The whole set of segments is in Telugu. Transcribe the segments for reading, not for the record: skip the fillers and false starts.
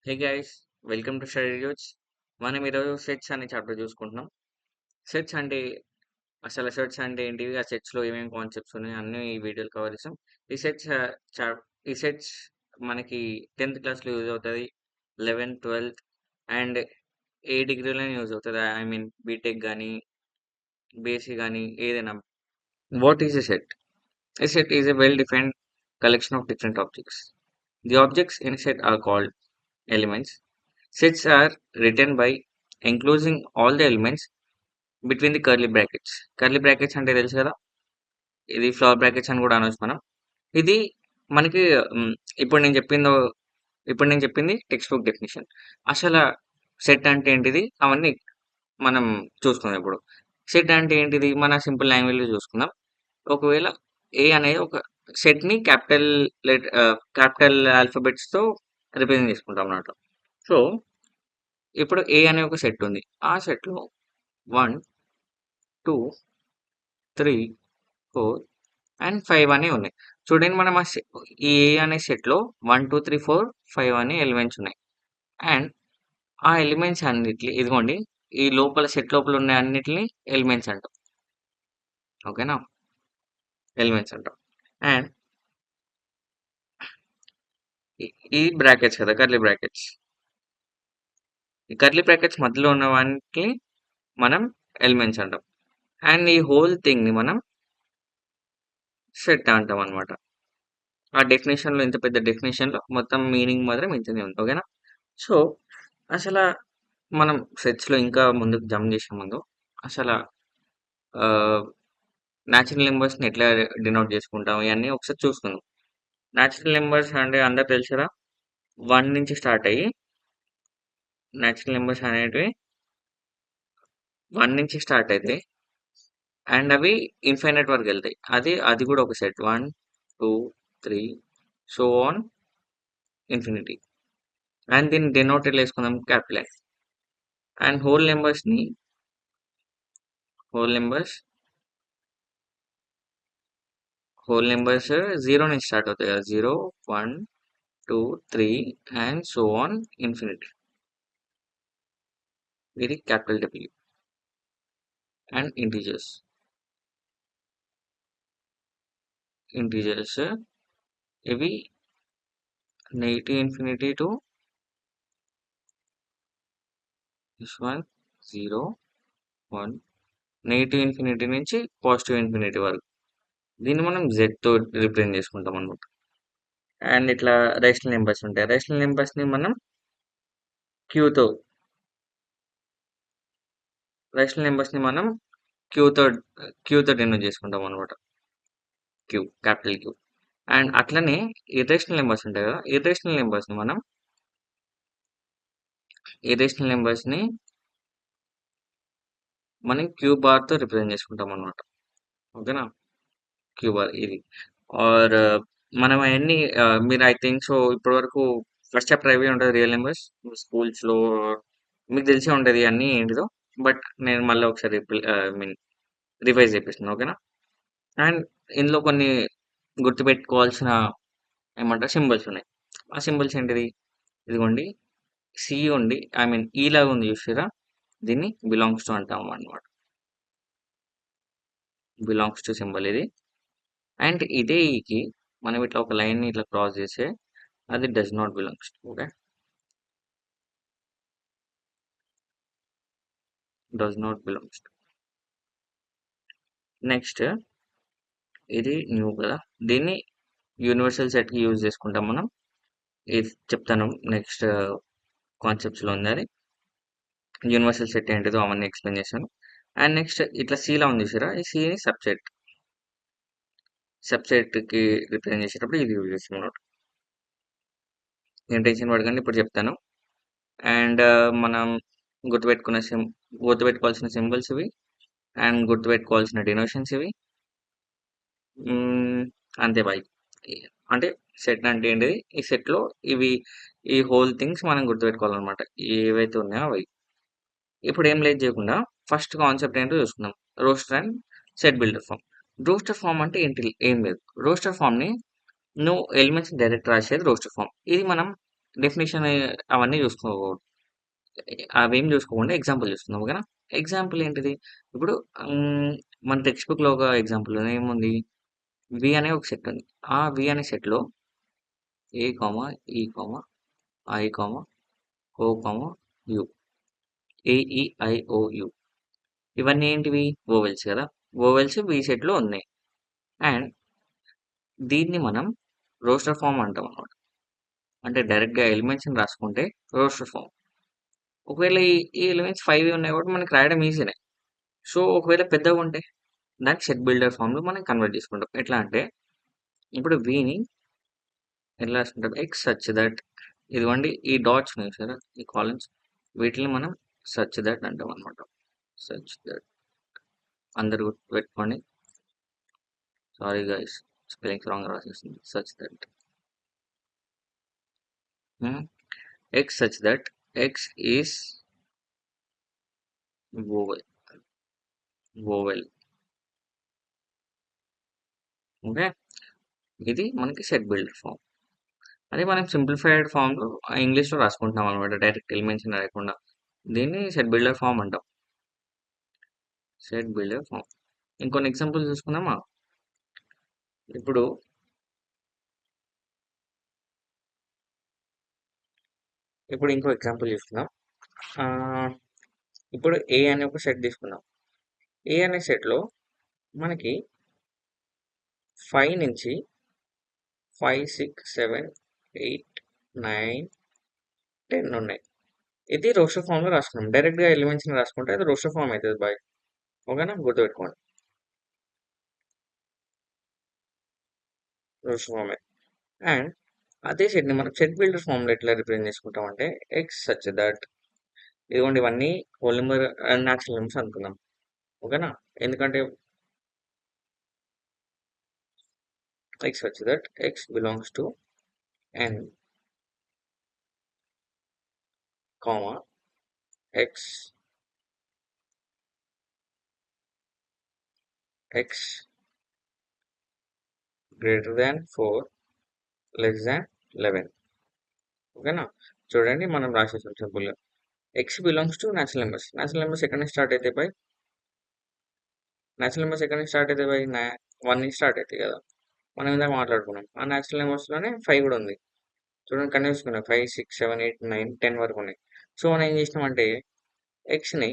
Hey guys, welcome to study use. మనం ఈరోజు సెట్స్ అనే చాప్టర్ చూసుకుంటున్నాం. సెట్స్ అంటే అసలు సెట్స్ అంటే ఏంటివి, ఆ సెట్స్లో ఏమేమి కాన్సెప్ట్స్ ఉన్నాయి అన్నీ ఈ వీడియోలో కవర్ చేస్తాం. ఈ సెట్స్ ఈ సెట్స్ మనకి 10th క్లాస్లో యూజ్ అవుతుంది, 11th 12th అండ్ ఏ డిగ్రీలో యూజ్ అవుతుంది. ఐ మీన్ బీటెక్ కానీ బీఎస్సీ కానీ ఏదైనా. What is a set? A set is a well-defined collection of different objects. The objects in a set are called elements. Sets are written by enclosing all the elements between the curly brackets. Curly brackets అంటే తెలుసు కదా, ఇది ఫ్లవర్ బ్రాకెట్స్ అని కూడా అనొచ్చు మనం. ఇది మనకి మ్, ఇప్పుడు నేను చెప్పిందో ఇప్పుడు నేను చెప్పింది టెక్స్ట్ బుక్ డెఫినేషన్. అసలు సెట్ అంటే ఏంటిది అవన్నీ మనం చూసుకుందాం. ఇప్పుడు సెట్ అంటే ఏంటిది మన సింపుల్ లాంగ్వేజ్లో చూసుకుందాం. ఒకవేళ ఏ అనేది ఒక సెట్ని క్యాపిటల్ ఆల్ఫాబెట్స్తో రిప్రజెంట్ చేసుకుంటాం అన్నమాట. సో ఇప్పుడు ఏ అనే ఒక సెట్ ఉంది. ఆ సెట్లో 1, 2, 3, 4 అండ్ 5 అని ఉన్నాయి. చూడండి, మనం ఈ ఏ అనే సెట్లో 1, 2, 3, 4, 5 అనే ఎలిమెంట్స్ ఉన్నాయి. అండ్ ఆ ఎలిమెంట్స్ అన్నిటిని ఇదిగోండి, ఈ లోపల సెట్ లోపల ఉన్న అన్నిటిని ఎలిమెంట్స్ అంటాం. ఓకేనా, ఎలిమెంట్స్ అంటాం. అండ్ ఈ బ్రాకెట్స్ కదా, కర్లీ బ్రాకెట్స్. ఈ కర్లీ బ్రాకెట్స్ మధ్యలో ఉన్న వాటిని మనం ఎలిమెంట్స్ అంటాం. అండ్ ఈ హోల్ థింగ్ ని మనం సెట్ అంటాం అనమాట. ఆ డెఫినేషన్లో, ఇంత పెద్ద డెఫినేషన్లో మొత్తం మీనింగ్ మాత్రం ఇంతనే ఉంది. ఓకేనా. సో అసలు మనం సెట్స్లో ఇంకా ముందుకు జంప్ చేసే ముందు అసలు న్యాచురల్ నెంబర్స్ని ఎట్లా డినోట్ చేసుకుంటాం ఇవన్నీ ఒకసారి చూసుకుందాం. న్యాచురల్ నెంబర్స్ అంటే అందరు తెలుసు కదా, 1 నుంచి స్టార్ట్ అయ్యి న్యాచురల్ నెంబర్స్ అనేటివి 1 నుంచి స్టార్ట్ అవుతాయి అండ్ అవి ఇన్ఫైనైట్ వరకు వెళ్తాయి. అది కూడా ఒక set. 1, 2, 3 so on infinity. And దీన్ని డెనోటెడ్ వేసుకుందాం క్యాపిటల్. అండ్ హోల్ నెంబర్స్ 0 నుంచి స్టార్ట్ అవుతాయి కదా. 0, 1, 2, 3 అండ్ సో ఆన్ ఇన్ఫినిటీ. ఇది క్యాపిటల్ డబ్ల్యూ. అండ్ ఇంటీజర్స్ ఇవి negative infinity to this one 0, 1, negative infinity నుంచి పాజిటివ్ ఇన్ఫినిటీ వరకు. దీన్ని మనం తో రిప్రజెంట్ చేసుకుంటాం అనమాట. అండ్ ఇట్లా రేషనల్ నెంబర్స్ ఉంటాయి. రేషనల్ నెంబర్స్ని మనం క్యూతో రేషనల్ నెంబర్స్ని మనం క్యూతో క్యూతో డినోట్ చేసుకుంటాం అనమాట. Capital Q. అండ్ అట్లనే ఇర్రేషనల్ నెంబర్స్ ఉంటాయి కదా, ఇర్రేషనల్ నెంబర్స్ని మనం క్యూ బార్తో రిప్రజెంట్ చేసుకుంటాం అనమాట. ఓకేనా, క్యూ బార్ ఇది. ఆర్ మనం అవన్నీ మీరు ఐ థింక్ సో ఇప్పటి వరకు ఫస్ట్ చాప్టర్ అవి ఉంటుంది రియల్ నెంబర్స్ స్కూల్స్లో, మీకు తెలిసే ఉంటుంది అన్నీ ఏంటిదో. బట్ నేను మళ్ళీ ఒకసారి ఐ మీన్ రివైజ్ చేపిస్తున్నాను. ఓకేనా. అండ్ ఇందులో కొన్ని గుర్తుపెట్టుకోవాల్సిన ఏమంటారు సింబల్స్ ఉన్నాయి. ఆ సింబల్స్ ఏంటిది, ఇదిగోండి, సి ఉండి ఐ మీన్ ఈ లాగా ఉంది చూసారా, దీన్ని బిలాంగ్స్ టు అంటాం అనమాట. బిలాంగ్స్ టు సింబల్ ఇది. అండ్ ఇదే ఈకి మనం ఇట్లా ఒక లైన్ని ఇట్లా క్రాస్ చేస్తే అది does not belongs to. Okay, does not belongs to. Next ఇది న్యూ కదా, దీన్ని యూనివర్సల్ సెట్కి యూజ్ చేసుకుంటాం మనం. ఇది చెప్తాను నెక్స్ట్ కాన్సెప్ట్స్లో ఉంది అది. యూనివర్సల్ సెట్ ఏంటిదో అవన్నీ ఎక్స్ప్లెయిన్ చేశాను. అండ్ నెక్స్ట్ ఇట్లా సీలా ఉంది చూసారా, ఈ సీని సబ్సెట్కి రిప్రజెంట్ చేసేటప్పుడు ఇది యూజ్ చేస్తాం అనమాట. నేను టెన్షన్ పడకండి, ఇప్పుడు చెప్తాను. అండ్ మనం గుర్తుపెట్టుకోవాల్సిన సింబల్స్ ఇవి. అండ్ గుర్తుపెట్టుకోవాల్సిన డినోషన్స్ ఇవి. అంతే బాయ్. అంటే సెట్ అంటే ఏంటిది, ఈ సెట్లో ఇవి ఈ హోల్ థింగ్స్ మనం గుర్తుపెట్టుకోవాలన్నమాట, ఏవైతే ఉన్నాయో అవి. ఇప్పుడు ఏం లేదు చేయకుండా ఫస్ట్ కాన్సెప్ట్ ఏంటో చూసుకుందాం. Roster and set builder form. Roster form అంటే ఏంటి, ఏం లేదు. రోస్టర్ ఫామ్ని నువ్వు ఎలిమెంట్స్ డైరెక్ట్ రాసేది రోస్టర్ ఫామ్. ఇది మనం డెఫినిషన్ అవన్నీ చూసుకోకూడదు. అవేం చూసుకోకుండా ఎగ్జాంపుల్ చూసుకుందాం. ఓకేనా? ఎగ్జాంపుల్ ఏంటిది? ఇప్పుడు మన టెక్స్ట్ బుక్‌లో ఒక ఎగ్జాంపుల్ ఏముంది? వి అనే ఒక సెట్ ఉంది. ఆ వి అనే సెట్‌లో ఏ, ఈ, ఐ, ఓ, యు. ఏ, ఈ, ఐ, ఓ, యు. ఇవన్నీ ఏంటివి? వోవెల్స్ కదా! వోవెల్స్ వి సెట్‌లో ఉన్నాయి. అండ్ దీన్ని మనం రోస్టర్ ఫార్మ్ అంటాం అన్నమాట. అంటే డైరెక్ట్‌గా ఎలిమెంట్స్‌ని రాసుకుంటే రోస్టర్ ఫార్మ్. ఒకవేళ ఈ ఎలిమెంట్స్ 5 ఉన్నాయి కాబట్టి మనకి రాయడం ఈజీనే. సో, ఒకవేళ పెద్దగుంటే దాన్ని సెట్ బిల్డర్ ఫార్మ్‌లో మనం కన్వర్ట్ చేసుకుంటాం. ఎట్లా అంటే ఇప్పుడు విని ఎట్లా రాసుకుంటాం? ఎక్స్ సచ్ దట్ ఇదిగోండి ఈ డాట్స్ ఉన్నాయి చూసారా? ఈ కాలమ్స్ వీటిని మనం సచ్ దట్ అంటాం అన్నమాట. సచ్ దట్ అందరూ గుర్తుపెట్టుకోండి. సారీ గైస్ స్పెల్లింగ్స్ రాంగ్ రాసేసింది. Such that x such that x is vowel vowel. Okay, ఇది మనకి సెట్ బిల్డర్ ఫామ్. అదే మనం సింప్లిఫైడ్ ఫామ్లో ఇంగ్లీష్లో రాసుకుంటాం అనమాట. డైరెక్ట్ ఎలిమెంట్స్ రాయకుండా దీన్ని సెట్ బిల్డర్ ఫామ్ అంటాం. Set builder form. ఇంకొన్ని ఎగ్జాంపుల్స్ చూసుకుందామా? ఇప్పుడు ఇంకో ఎగ్జాంపుల్ చూసుకుందాం. ఆ, ఇప్పుడు ఏ అనే ఒక సెట్ తీసుకుందాం. ఏ అనే సెట్లో మనకి 5 నుంచి 5, 6, 7, 8, 9, 10 ఉన్నాయి. ఇది రోస్టర్ ఫామ్లో రాసుకున్నాం. డైరెక్ట్గా ఎలిమెంట్స్ని రాసుకుంటే అది రోస్టర్ ఫామ్ అవుతుంది బాయ్. ఓకేనా? గుర్తుపెట్టుకోండి. Roster form. అండ్ అదే సెట్ని మనం సెట్ బిల్డర్ ఫామ్లో ఎట్లా రిప్రజెంట్ చేసుకుంటాం అంటే ఎక్స్ సచ్ దట్ ఇదిగోండి ఇవన్నీ whole number and natural numbers అనుకుందాం. ఓకేనా? ఎందుకంటే x such that x belongs to N comma x x greater than 4 less than 11. ఓకేనా? చూడండి మనం రాసేసాం సింపుల్గా. X belongs to natural numbers. Natural numbers ఎక్కడి నుంచి స్టార్ట్ అవుతాయి బై? న్యాచురల్ నెంబర్స్ ఎక్కడి నుంచి స్టార్ట్ అవుతాయి బై? 1 నుంచి స్టార్ట్ అవుతాయి కదా. మనం ఇందాక మాట్లాడుకున్నాం. ఆ న్యాచురల్ నెంబర్స్లోనే 5 కూడా ఉంది. చూడండి కంటిన్యూస్గా ఉన్నాయి. 5, 6, 7, 8, 9, 10 వరకు ఉన్నాయి. సో మనం ఏం చేసినామంటే ఎక్స్ని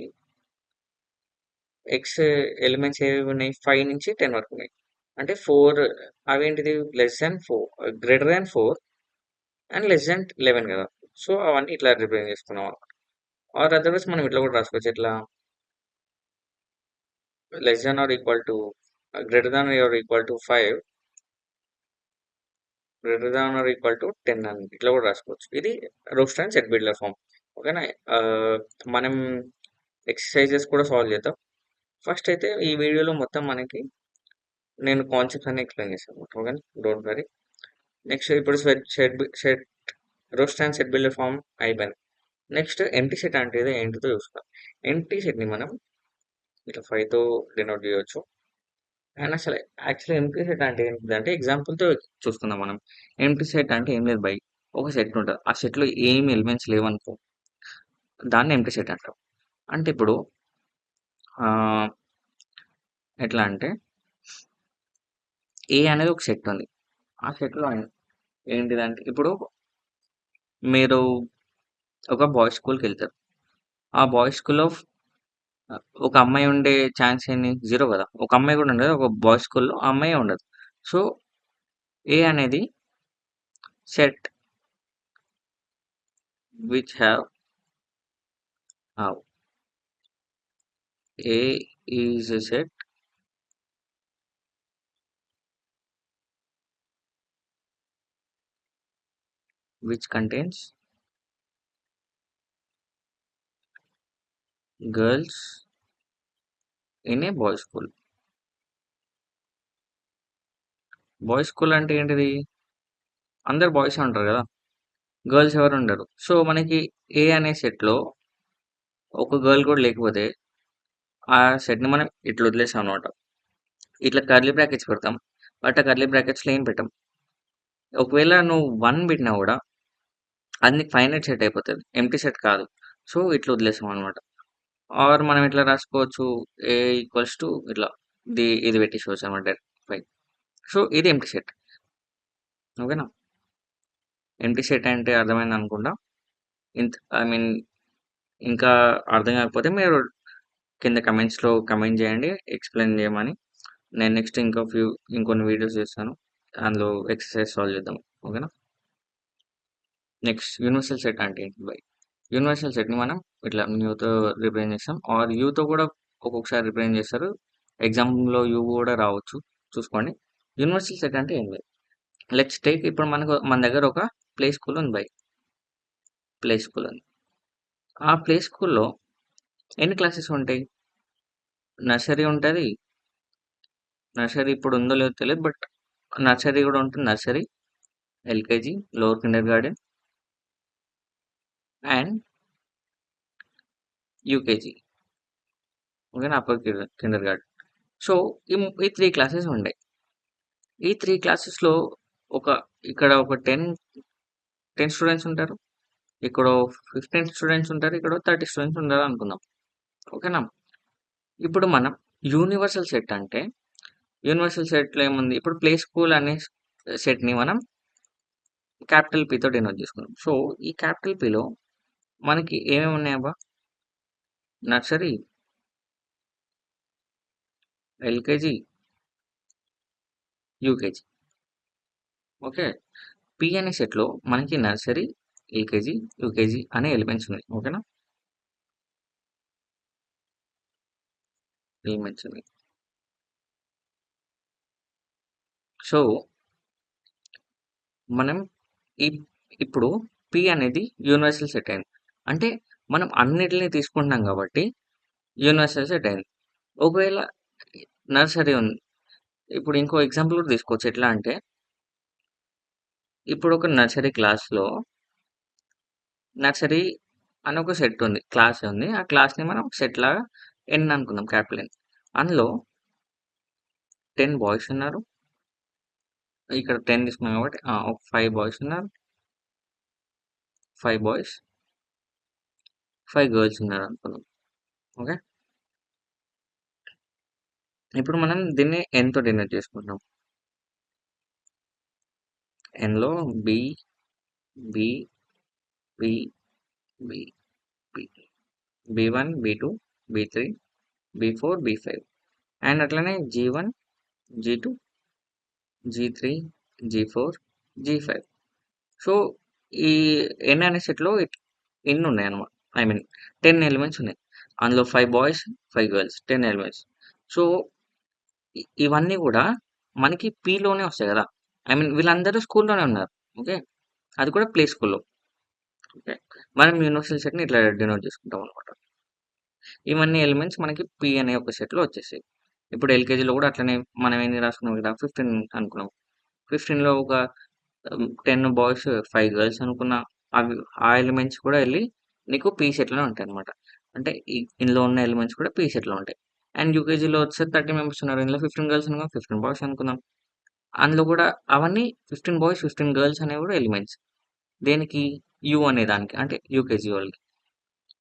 ఎక్స్ ఎలిమెంట్స్ ఏవి ఉన్నాయి? 5 నుంచి 10 వరకు ఉన్నాయి. అంటే 4 అవేంటిది? Less than 4 greater than 4 and less than 11 కదా. సో అవన్నీ ఇట్లా రిప్రజెంట్ చేసుకున్నాం అనమాట. ఆర్ అదర్వైజ్ మనం ఇట్లా కూడా రాసుకోవచ్చు. ఎట్లా? Less than or equal to greater than or equal to 5 greater than or equal to 10 అని ఇట్లా కూడా రాసుకోవచ్చు. ఇది roster and set builder form. ఓకేనా? మనం ఎక్సర్సైజెస్ కూడా సాల్వ్ చేద్దాం. ఫస్ట్ అయితే ఈ వీడియోలో మొత్తం మనకి నేను కాన్సెప్ట్స్ అన్ని ఎక్స్ప్లెయిన్ చేస్తాను. ఓకేనా? Don't worry. నెక్స్ట్ ఇప్పుడు set roster and set builder form అయిపోయింది. నెక్స్ట్ ఎంటీ సెట్ అంటే ఏంటిదో చూస్తాం. ఎంటీ సెట్ని మనం ఇట్లా 5తో డినోట్ చేయవచ్చు. అండ్ అసలు యాక్చువల్లీ ఎంటీ సెట్ అంటే ఏంటిదంటే ఎగ్జాంపుల్తో చూసుకుందాం మనం. ఎంటీ సెట్ అంటే ఏం లేదు బై, ఒక సెట్ ఉంటుంది. ఆ సెట్లో ఏమి ఎలిమెంట్స్ లేవనుకో దాన్ని ఎంటీ సెట్ అంటాం. అంటే ఇప్పుడు ఎట్లా అంటే ఏ అనేది ఒక సెట్ ఉంది. ఆ సెట్లో ఏంటిదంటే ఇప్పుడు మీరు ఒక బాయ్స్ స్కూల్కి వెళ్తారు. ఆ బాయ్స్ స్కూల్లో ఒక అమ్మాయి ఉండే ఛాన్స్ ఏంది? 0 కదా. ఒక అమ్మాయి కూడా ఉండదు. ఒక బాయ్స్ స్కూల్లో ఆ అమ్మాయి ఉండదు. సో ఏ అనేది set which have a is a set which contains girls in a boys school. Boys school అంటే ఏంటిది? అందరు బాయ్స్ ఉంటారు కదా, గర్ల్స్ ఎవరు ఉండరు. సో మనకి ఏ అనే సెట్లో ఒక గర్ల్ కూడా లేకపోతే ఆ సెట్ని మనం ఇట్లా వదిలేసాం అనమాట. ఇట్లా కర్లీ బ్రాకెట్స్ పెడతాం. బట్ ఆ కర్లీ బ్రాకెట్స్లో ఏం పెట్టాం. ఒకవేళ నువ్వు 1 పెట్టినా కూడా అది నీకు ఫైనైట్ సెట్ అయిపోతది. ఎంప్టీ సెట్ కాదు. సో, ఇట్లా వదిలేసామనమాట. ఆర్ మనం ఇట్లా రాసుకోవచ్చు ఏ ఈక్వల్స్ టు ఇట్లా ఇది పెట్టేసుకోవచ్చు అనమాట 5. సో, ఇది ఎంప్టీ సెట్. ఓకేనా? ఎంప్టీ సెట్ అంటే అర్థమైందనుకుంటా. ఐ మీన్ ఇంకా అర్థం కాకపోతే మీరు కింద కమెంట్స్‌లో కమెంట్ చేయండి ఎక్స్‌ప్లెయిన్ చేయమని. నేను నెక్స్ట్ ఇంకొన్ని వీడియోస్ చేస్తాను. అందులో ఎక్సర్సైజ్ సాల్వ్ చేద్దాం. ఓకేనా? నెక్స్ట్ యూనివర్సల్ సెట్ అంటే ఏంటి బై? యూనివర్సల్ సెట్‌ని మనం ఇట్లా న్యూతో రిప్రజెంట్ చేస్తాం. ఆర్ యూతో కూడా ఒక్కొక్కసారి రిప్రజెంట్ చేస్తారు. ఎగ్జామ్‌లో యూ కూడా రావచ్చు. చూసుకోండి. యూనివర్సల్ సెట్ అంటే ఏం లేదు. లెట్స్ టేక్ ఇప్పుడు మన దగ్గర ఒక ప్లే స్కూల్ ఉంది బై. ప్లే స్కూల్ ఉంది. ఆ ప్లే స్కూల్‌లో ఎన్ని క్లాసెస్ ఉంటాయి? నర్సరీ ఉంటది. నర్సరీ ఇప్పుడు ఉందో లేదో తెలియదు. బట్ నర్సరీ కూడా ఉంటుంది. Nursery, LKG, lower kindergarten and UKG. ఓకేనా? Upper kindergarten. సో, ఈ 3 క్లాసెస్ ఉంటాయి. ఈ 3 క్లాసెస్‌లో ఒక ఇక్కడ ఒక 10 స్టూడెంట్స్ ఉంటారు. ఇక్కడో 15 స్టూడెంట్స్ ఉంటారు. ఇక్కడో 30 స్టూడెంట్స్ ఉంటారనుకుందాం. ఓకేనా? ఇప్పుడు మనం యూనివర్సల్ సెట్ అంటే, యూనివర్సల్ సెట్‌లో ఏముంది? ఇప్పుడు ప్లే స్కూల్ అనే సెట్‌ని మనం క్యాపిటల్ పి తో డినోట్ చేసుకున్నాం. సో, ఈ క్యాపిటల్ పిలో మనకి ఏమేమి ఉన్నాయబ్బా? Nursery, LKG, UKG. Okay. P అనే సెట్‌లో మనకి నర్సరీ, ఎల్‌కేజీ, యూకేజీ అనే ఎలిమెంట్స్ ఉన్నాయి. ఓకేనా? ఎలిమెంట్స్ ఉన్నాయి. సో, మనం ఇప్ ఇప్పుడు పి అనేది యూనివర్సల్ సెట్ అయింది. అంటే మనం అన్నిటిని తీసుకుంటున్నాం కాబట్టి యూనివర్సల్ సెట్ అయింది. ఒకవేళ నర్సరీ ఉంది. ఇప్పుడు ఇంకో ఎగ్జాంపుల్ కూడా తీసుకోవచ్చు. ఎట్లా అంటే ఇప్పుడు ఒక నర్సరీ క్లాస్‌లో నర్సరీ అని ఒక సెట్ ఉంది. క్లాస్ ఉంది. ఆ క్లాస్‌ని మనం సెట్ లాగా ఎన్ అనుకుందాం. Capital N. అందులో 10 బాయ్స్ ఉన్నారు. ఇక్కడ 10 తీసుకున్నాం కాబట్టి ఒక 5 బాయ్స్ ఉన్నారు. 5 బాయ్స్, 5 గర్ల్స్ ఉన్నారు అనుకుందాం. ఓకే. ఇప్పుడు మనం దీన్ని ఎన్ తో డినోట్ చేసుకుంటున్నాం. ఎన్‌లో B, B, B, B, B, B one, B two, బి3, బి4, బి5 అండ్ అట్లనే జీ1, జీ2, జీ3, జీ4, జీ5. సో, ఈ ఎన్ అనే సెట్‌లో ఇన్ని ఉన్నాయన్నమాట. ఐ మీన్ 10 ఎలిమెంట్స్ ఉన్నాయి. అందులో 5 బాయ్స్, 5 గర్ల్స్ 10 ఎలిమెంట్స్. సో, ఇవన్నీ కూడా మనకి పిలోనే వస్తాయి కదా! ఐ మీన్ వీళ్ళందరూ స్కూల్‌లోనే ఉన్నారు. ఓకే. అది కూడా ప్లే స్కూల్‌లో. ఓకే. మనం యూనివర్సల్ సెట్‌ని ఇట్లా డినోట్ చేసుకుంటాం అన్నమాట. ఇవన్నీ ఎలిమెంట్స్ మనకి పి అనే ఒక సెట్‌లో వచ్చేసాయి. ఇప్పుడు ఎల్‌కేజీలో కూడా అట్లనే మనం ఎన్ని రాసుకున్నాం ఇక్కడ 15 అనుకున్నాం. 15లో ఒక 10 బాయ్స్, 5 గర్ల్స్ అనుకున్న ఆ ఎలిమెంట్స్ కూడా ఎళ్లి నీకు పి సెట్‌లోనే ఉంటాయన్నమాట. అంటే ఇందులో ఉన్న ఎలిమెంట్స్ కూడా పి సెట్‌లో ఉంటాయి. అండ్ యూకేజీలో వచ్చేసరికి 30 మెంబర్స్ ఉన్నారు. ఇందులో 15 గర్ల్స్ అనుకో 15 బాయ్స్ అనుకుందాం. అందులో కూడా అవన్నీ 15 బాయ్స్, 15 గర్ల్స్ అనేవి కూడా ఎలిమెంట్స్. దేనికి? యూ అనే దానికి. అంటే యూకేజీ వాళ్ళకి.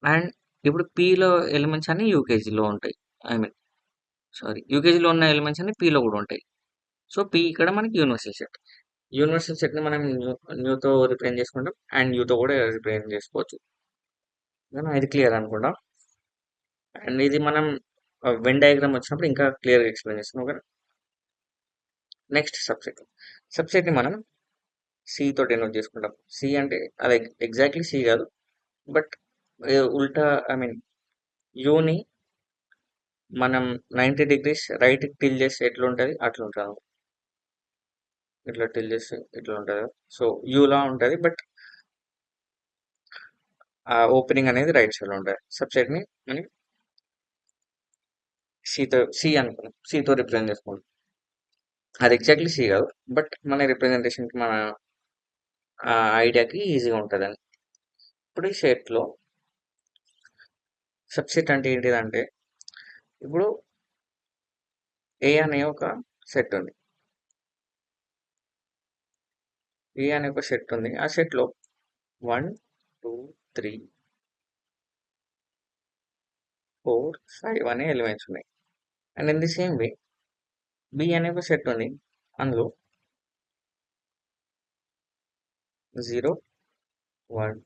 అండ్ ఇప్పుడు పిలో ఎలిమెంట్స్ అన్నీ యూకేజీలో ఉంటాయి. ఐ మీన్ యూకేజీలో ఉన్న ఎలిమెంట్స్ అన్నీ పిలో కూడా ఉంటాయి. సో, పి ఇక్కడ మనకి యూనివర్సల్ సెట్. యూనివర్సల్ సెట్‌ని మనం న్యూతో రిప్రజెంట్ చేసుకుంటాం. అండ్ యూతో కూడా రిప్రజెంట్ చేసుకోవచ్చు. ఓకేనా? ఇది క్లియర్ అనుకుంటా. అండ్ ఇది మనం వెన్ డయాగ్రామ్ వచ్చినప్పుడు ఇంకా క్లియర్‌గా ఎక్స్‌ప్లెయిన్ చేస్తాం. ఓకేనా? Next subset. సబ్సెట్‌ని మనం సి తో డినోట్ చేసుకుంటాం. సి అంటే అది ఎగ్జాక్ట్‌లీ సి కాదు. బట్ ఉల్టా ఐ మీన్ యూని మనం 90 డిగ్రీస్ రైట్‌కి టిల్ట్ చేస్తే ఎట్లుంటది? అట్లుంటది. ఇట్లా టిల్ట్ చేస్తే ఇట్లుంటది. సో, యూలా ఉంటది. బట్ ఆ ఓపెనింగ్ అనేది రైట్ సైడ్‌లో ఉంటది. సబ్సెట్‌ని మనం సి అనుకున్నాం. సితో రిప్రజెంట్ చేసుకుంటాం. అది ఎగ్జాక్ట్‌లీ సి కాదు. బట్ మన రిప్రజెంటేషన్‌కి మన ఐడియాకి ఈజీగా ఉంటదని. ఇప్పుడు ఈ సెట్‌లో సబ్సెట్ అంటే ఏంటిదంటే ఇప్పుడు ఏ అనే ఒక సెట్ ఉంది. ఏ అనే ఒక సెట్ ఉంది. ఆ సెట్‌లో 1, 2, 3, 4, 5 అనే ఎలిమెంట్స్ ఉన్నాయి. And in the same way B అనే ఒక సెట్ ఉంది. అందులో 0, 1,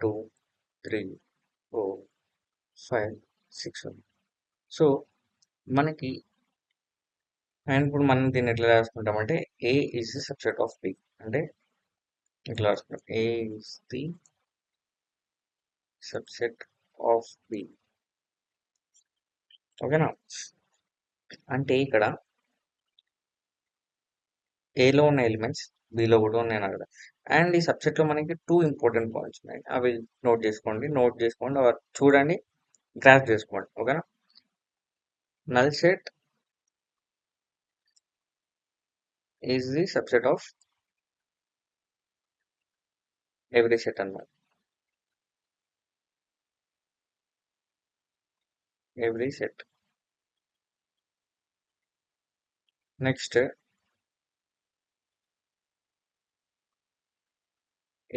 2, 3, 4, 5, 6 ఉంది. సో మనకి అండ్ ఇప్పుడు మనం దీన్ని ఎట్లా రాసుకుంటామంటే A is the subset of B అంటే ఇట్లా రాసుకుంటాం. A is the subset of B. ఓకేనా? అంటే ఇక్కడ ఏలో ఉన్న ఎలిమెంట్స్ బిలో కూడా ఉన్నాయి కదా. అండ్ ఈ సబ్జెక్ట్లో మనకి 2 ఇంపార్టెంట్ పాయింట్స్ ఉన్నాయి. అవి నోట్ చేసుకోండి చూడండి, గ్రాఫ్ చేసుకోండి. ఓకేనా? Null set is the subset of every set అన్నమాట. Every set. Next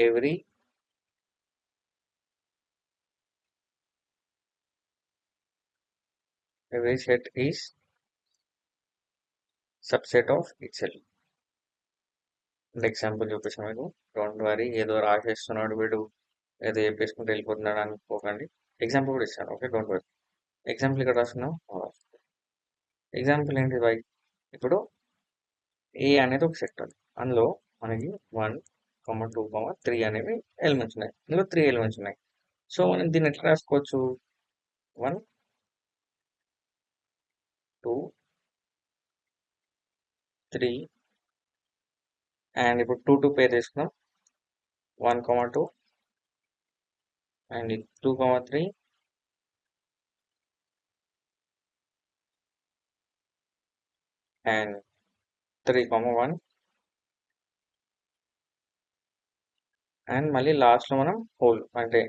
every set is subset of itself. Example చూపిస్తాను మీకు. డోంట్ వరీ, ఏదో రాసేస్తున్నాడు వీడు, ఏదో చెప్పేసుకుంటూ వెళ్ళిపోతున్నాడు అనుకోకండి. ఎగ్జాంపుల్ కూడా ఇస్తాను. Okay, don't worry. ఎగ్జాంపుల్ ఇక్కడ రాస్తున్నాం. ఎగ్జాంపుల్ ఏంటి బై? ఇప్పుడు ఏ అనేది ఒక సెట్ ఉంది. అందులో మనకి 1, 2, 3 అనేవి ఎలిమెంట్స్ ఉన్నాయి. ఇందులో 3 ఎలిమెంట్స్ ఉన్నాయి. సో మనం దీన్ని ఎట్లా రాసుకోవచ్చు? 1, 2, 3 అండ్ ఇప్పుడు 2 పేర్ చేసుకున్నాం. 1, 2 అండ్ 2, 3 అండ్ 3, 1 అండ్ మళ్ళీ లాస్ట్లో మనం హోల్ అంటే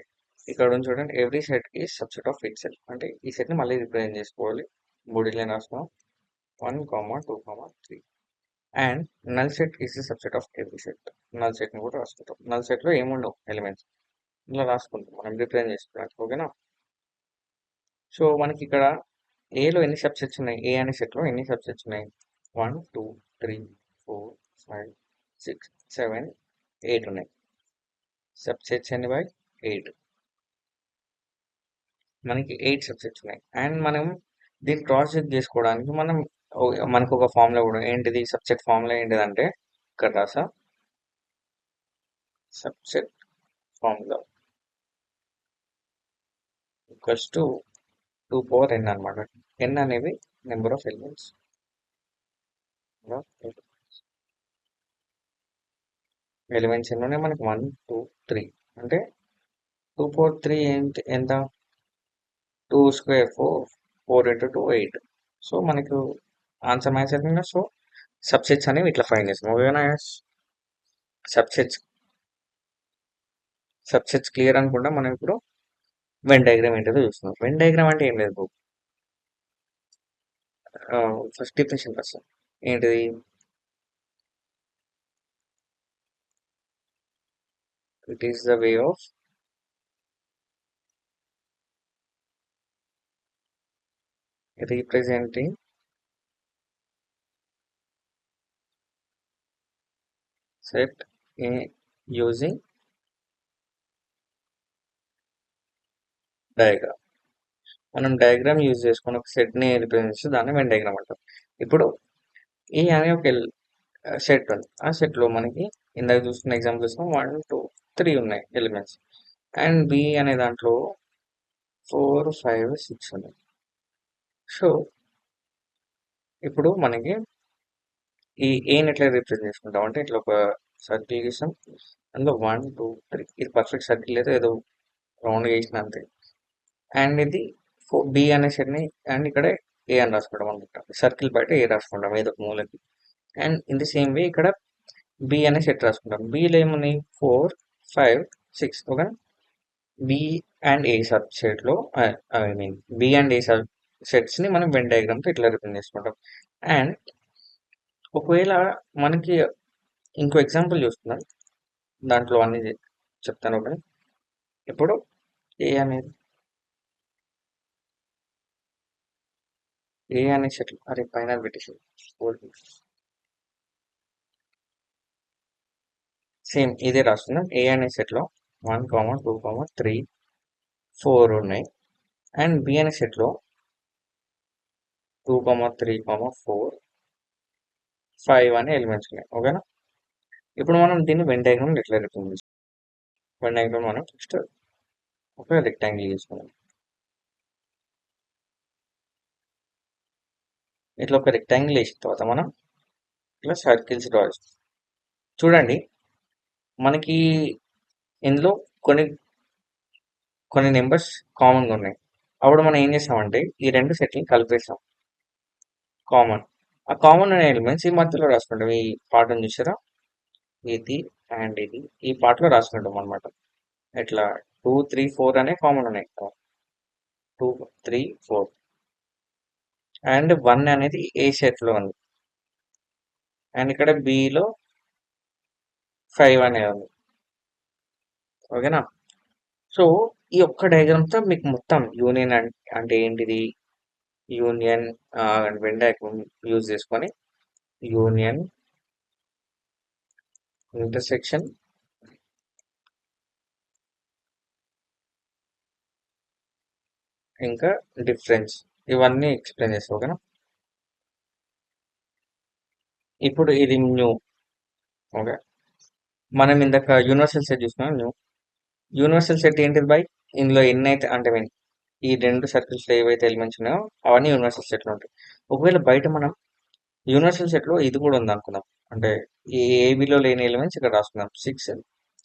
ఇక్కడ నుంచి చూడండి, ఎవ్రీ సెట్ ఈ సబ్సెట్ ఆఫ్ ఇట్ సెల్ఫ్. అంటే ఈ సెట్ని మళ్ళీ రిప్రజెంట్ చేసుకోవాలి. 3 లైన్ రాసుకున్నాం. 1, 2, 3 and null set is the subset of every set. Null సెట్ని కూడా రాసుకుంటాం. నల్ సెట్లో ఏముండవు ఎలిమెంట్స్, ఇలా రాసుకుంటాం మనం రిప్రజెంట్ చేసుకోవడానికి. ఓకేనా? సో మనకి ఇక్కడ ఏలో ఎన్ని సబ్సెట్స్ ఉన్నాయి? ఏ అనే సెట్లో ఎన్ని సబ్సెట్స్ ఉన్నాయి? 1, 2, 3, 4, 5, 6, 7, 8 ఉన్నాయి. సబ్సెట్స్ ఎన్ని బై 8? మనకి 8 సబ్సెట్స్ ఉన్నాయి. అండ్ మనం దీన్ని క్రాస్ చెక్ చేసుకోవడానికి మనకు ఒక ఫార్ములా కూడా ఏంటిది? సబ్సెట్ ఫార్ములా ఏంటిదంటే ఇక్కడ రాసా, subset formula equals to 2 power n అనమాట. n అనేవి నెంబర్ ఆఫ్ ఎలిమెంట్స్. ఎలిమెంట్స్ ఎన్ని ఉన్నాయి మనకి? 1, 2, 3 అంటే 2 పవర్ 3 ఏంటి? ఎంత? 2 స్క్వేర్ 4, 4 into 2 8. సో మనకు ఆన్సర్ మ్యాచ్ అవుతుంది. సో సబ్సెట్స్ అనేవి ఇట్లా ఫైండ్ చేస్తాం. ఓకేనా? సబ్సెట్స్ క్లియర్ అనుకుంటా. మనం ఇప్పుడు వెన్ డయాగ్రామ్ ఏంటో చూస్తున్నాం. వెన్ డయాగ్రామ్ అంటే ఏం లేదు, ఫస్ట్ డిఫినేషన్ ఫస్ట్ ఏంటిది? It is the way of representing set using diagram. మనం డయాగ్రామ్ యూజ్ చేసుకుని ఒక సెట్ని రిప్రజెంట్ చేస్తే దాన్ని వెన్ డయాగ్రామ్ అంటాం. ఇప్పుడు ఏ అనే ఒక సెట్ ఉంది. ఆ సెట్లో మనకి ఇందాక చూసుకున్న ఎగ్జాంపుల్ చూసుకున్నాం, 1, 2, 3 ఉన్నాయి ఎలిమెంట్స్. అండ్ బి అనే దాంట్లో 4, 5, 6 ఉన్నాయి. సో ఇప్పుడు మనకి ఈ ఏని ఎట్లా రిప్రజెంట్ చేసుకుంటాం అంటే ఇట్లా ఒక సర్కిల్ గీసాం. అందులో 1, 2, 3 ఇది పర్ఫెక్ట్ సర్కిల్ అయితే ఏదో రౌండ్గా వేసిన అంతే. అండ్ ఇది బి అనే సెట్ని అండ్ ఇక్కడ ఏ అని రాసుకుంటాం అనుకుంటాం. సర్కిల్ బయట ఏ రాసుకుంటాం ఏదో ఒక మూలకి. And in the same way ఇక్కడ బి అనే సెట్ రాసుకుంటాం. బిలో ఏమున్నాయి? 4, 5, 6. Okay, B and A sub సెట్లో I mean B and A sub సెట్స్ని మనం వెన్ డయాగ్రామ్తో ఇట్లా రిప్రజెంట్ చేసుకుంటాం. అండ్ ఒకవేళ మనకి ఇంకో ఎగ్జాంపుల్ చూస్తున్నాం, దాంట్లో అన్ని చెప్తాను ఒకటి. ఇప్పుడు ఏ అనేది ఏ అనే సెట్ అరే పైన పెట్టేసి సేమ్ ఇదే రాస్తున్నాం. ఏ అనే సెట్లో 1, 2, 3, 4 ఉన్నాయి. అండ్ బి అనే సెట్లో 2, 3, 4, 5 అనే ఎలిమెంట్స్ ఉన్నాయి. ఓకేనా? ఇప్పుడు మనం దీన్ని వెన్ డయాగ్రామ్ ఎట్లా రిప్రజెంట్ చేస్తాం? వెన్ డయాగ్రామ్ మనం ఫస్ట్ ఒక రెక్టాంగిల్ తీసుకున్నాం. ఇట్లా ఒక రెక్టాంగిల్ వేసిన తర్వాత మనం ఇట్లా సర్కిల్స్ డ్రా చేస్తాం. చూడండి, మనకి ఇందులో కొన్ని కొన్ని నెంబర్స్ కామన్గా ఉన్నాయి. అప్పుడు మనం ఏం చేస్తామంటే ఈ రెండు సెట్ని కలిపేస్తాం. కామన్ ఆ కామన్ అనే ఎలిమెంట్స్ ఈ మధ్యలో రాసుకుంటాం. ఈ పార్ట్ని చూసారా, ఇది అండ్ ఇది ఈ పార్ట్లో రాసుకుంటాం అనమాట. ఇట్లా 2, 3, 4 అనే కామన్ ఉన్నాయి. 2, 3, 4 అండ్ 1 అనేది ఏ సెట్లో ఉంది. అండ్ ఇక్కడ బిలో 5 అనేది ఉంది. ఓకేనా? సో ఈ ఒక్క డయాగ్రామ్తో మీకు మొత్తం యూనియన్ అంటే ఏంటిది, యూనియన్ వెన్ డయాగ్రామ్ యూజ్ చేసుకొని యూనియన్, ఇంటర్సెక్షన్, ఇంకా డిఫరెన్స్ ఇవన్నీ ఎక్స్ప్లెయిన్ చేస్తాం. ఓకేనా? ఇప్పుడు ఇది న్యూ. ఓకే, మనం ఇందాక యూనివర్సల్ సెట్ చూస్తున్నాం. న్యూ యూనివర్సల్ సెట్ ఏంటిది బై, ఇందులో ఎన్ని అయితే అంటే మీన్ ఈ రెండు సర్కిల్స్ ఏవైతే ఎలిమెంట్స్ ఉన్నాయో అవన్నీ యూనివర్సల్ సెట్లో ఉంటాయి. ఒకవేళ బయట మనం యూనివర్సల్ సెట్లో ఇది కూడా ఉంది అనుకుందాం, అంటే ఈ ఏబిలో లేని ఎలిమెంట్స్ ఇక్కడ రాసుకుందాం, 6,